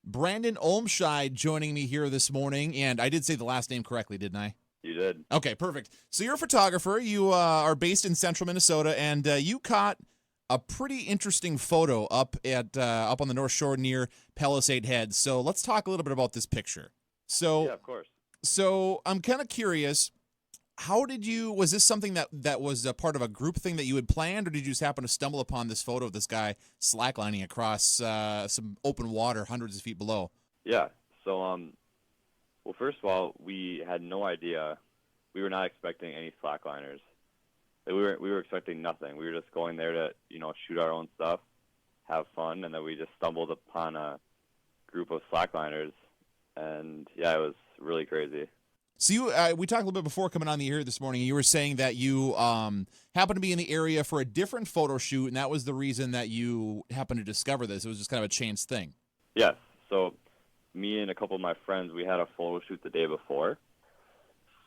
Brandon Olmscheid joining me here this morning, and I did say the last name correctly, didn't I? You did. Okay, perfect. So you're a photographer. You are based in central Minnesota, and you caught a pretty interesting photo up on the North Shore near Palisade Head. So let's talk a little bit about this picture. Yeah, of course. So I'm kind of curious. Was this something that was a part of a group thing that you had planned, or did you just happen to stumble upon this photo of this guy slacklining across some open water hundreds of feet below? Yeah. So, well, first of all, we had no idea. We were not expecting any slackliners. Like, we were expecting nothing. We were just going there to, shoot our own stuff, have fun, and then we just stumbled upon a group of slackliners, and yeah, it was really crazy. So we talked a little bit before coming on the air this morning. You were saying that you happened to be in the area for a different photo shoot, and that was the reason that you happened to discover this. It was just kind of a chance thing. Yes. So me and a couple of my friends, we had a photo shoot the day before.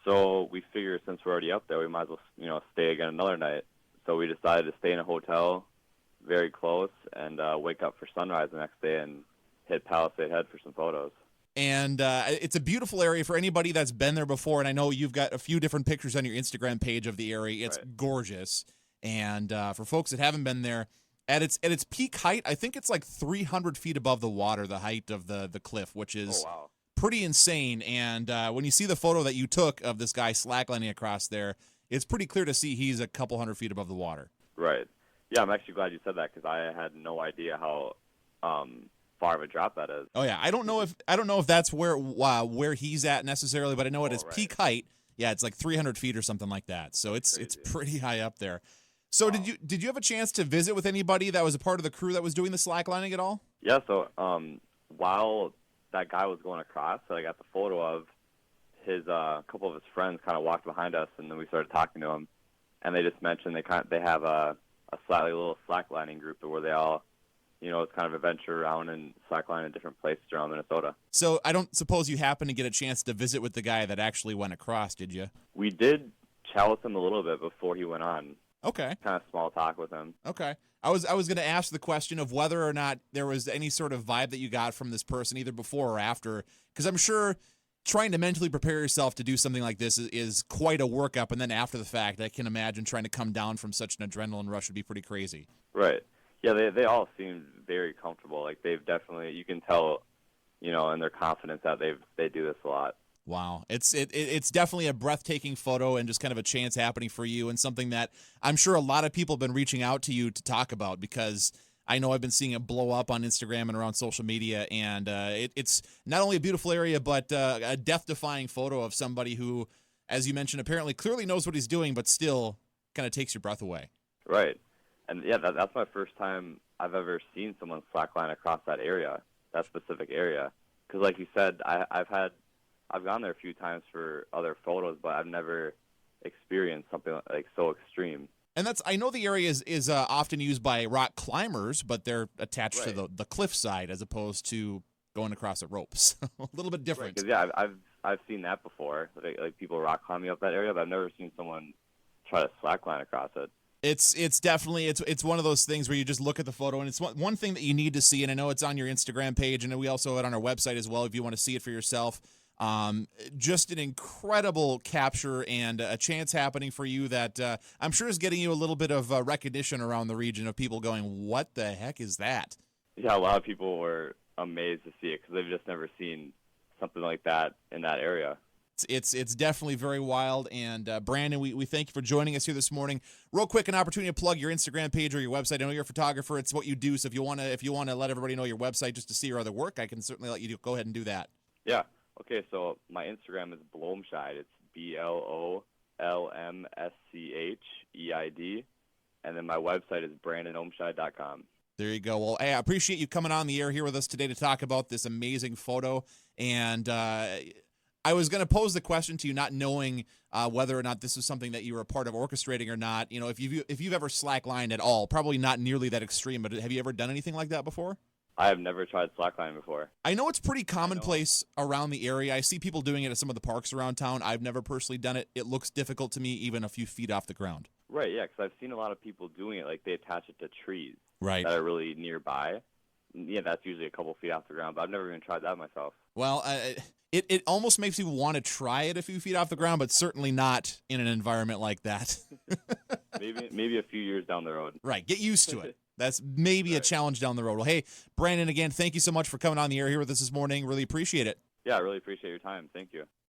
So we figured since we're already up there, we might as well, stay again another night. So we decided to stay in a hotel very close and wake up for sunrise the next day and hit Palisade Head for some photos. And it's a beautiful area for anybody that's been there before. And I know you've got a few different pictures on your Instagram page of the area. It's right. Gorgeous. And for folks that haven't been there, at its peak height, I think it's like 300 feet above the water, the height of the cliff, which is pretty insane. And when you see the photo that you took of this guy slacklining across there, it's pretty clear to see he's a couple hundred feet above the water. Right. Yeah, I'm actually glad you said that because I had no idea how far of a drop that is. Oh yeah, I don't know if that's where he's at necessarily, but I know at his peak height, yeah, it's like 300 feet or something like that. So it's pretty high up there. So did you have a chance to visit with anybody that was a part of the crew that was doing the slacklining at all? Yeah. So while that guy was going across, that I got the photo of, his couple of his friends kind of walked behind us, and then we started talking to him, and they just mentioned they have a slightly little slacklining group where they all, it's kind of a venture around and slackline in different places around Minnesota. So I don't suppose you happened to get a chance to visit with the guy that actually went across, did you? We did chat with him a little bit before he went on. Okay. Kind of small talk with him. Okay. I was going to ask the question of whether or not there was any sort of vibe that you got from this person either before or after, because I'm sure trying to mentally prepare yourself to do something like this is quite a workup, and then after the fact, I can imagine trying to come down from such an adrenaline rush would be pretty crazy. Right. Yeah, they all seem very comfortable. Like they've definitely, you can tell, in their confidence that they do this a lot. Wow. It's definitely a breathtaking photo and just kind of a chance happening for you, and something that I'm sure a lot of people have been reaching out to you to talk about, because I know I've been seeing it blow up on Instagram and around social media, and it's not only a beautiful area, but a death-defying photo of somebody who, as you mentioned, apparently clearly knows what he's doing, but still kind of takes your breath away. Right. And yeah, that's my first time I've ever seen someone slackline across that area, that specific area. Because like you said, I've gone there a few times for other photos, but I've never experienced something like so extreme. And I know the area is often used by rock climbers, but they're attached to the cliff side as opposed to going across a rope. So a little bit different. Right, 'cause, yeah, I've seen that before, like people rock climbing up that area, but I've never seen someone try to slackline across it. It's definitely it's one of those things where you just look at the photo, and it's one thing that you need to see, and I know it's on your Instagram page, and we also have it on our website as well if you want to see it for yourself. Just an incredible capture and a chance happening for you that I'm sure is getting you a little bit of recognition around the region of people going, what the heck is that? Yeah, a lot of people were amazed to see it because they've just never seen something like that in that area. It's definitely very wild, and Brandon, we thank you for joining us here this morning. Real quick, an opportunity to plug your Instagram page or your website. I know you're a photographer; it's what you do. So if you want to let everybody know your website just to see your other work, I can certainly let you go ahead and do that. Yeah. Okay. So my Instagram is Blomscheid. It's BLOLMSCHEID, and then my website is brandonomscheid.com. There you go. Well, hey, I appreciate you coming on the air here with us today to talk about this amazing photo, and I was going to pose the question to you, not knowing whether or not this was something that you were a part of orchestrating or not. If you've ever slacklined at all, probably not nearly that extreme, but have you ever done anything like that before? I have never tried slacklining before. I know it's pretty commonplace around the area. I see people doing it at some of the parks around town. I've never personally done it. It looks difficult to me, even a few feet off the ground. Right, yeah, because I've seen a lot of people doing it. Like they attach it to trees that are really nearby. yeah, that's usually a couple feet off the ground, but I've never even tried that myself. Well, it almost makes you want to try it a few feet off the ground, but certainly not in an environment like that. Maybe a few years down the road. Right. Get used to it. That's maybe a challenge down the road. Well, hey, Brandon, again, thank you so much for coming on the air here with us this morning. Really appreciate it. Yeah, I really appreciate your time. Thank you.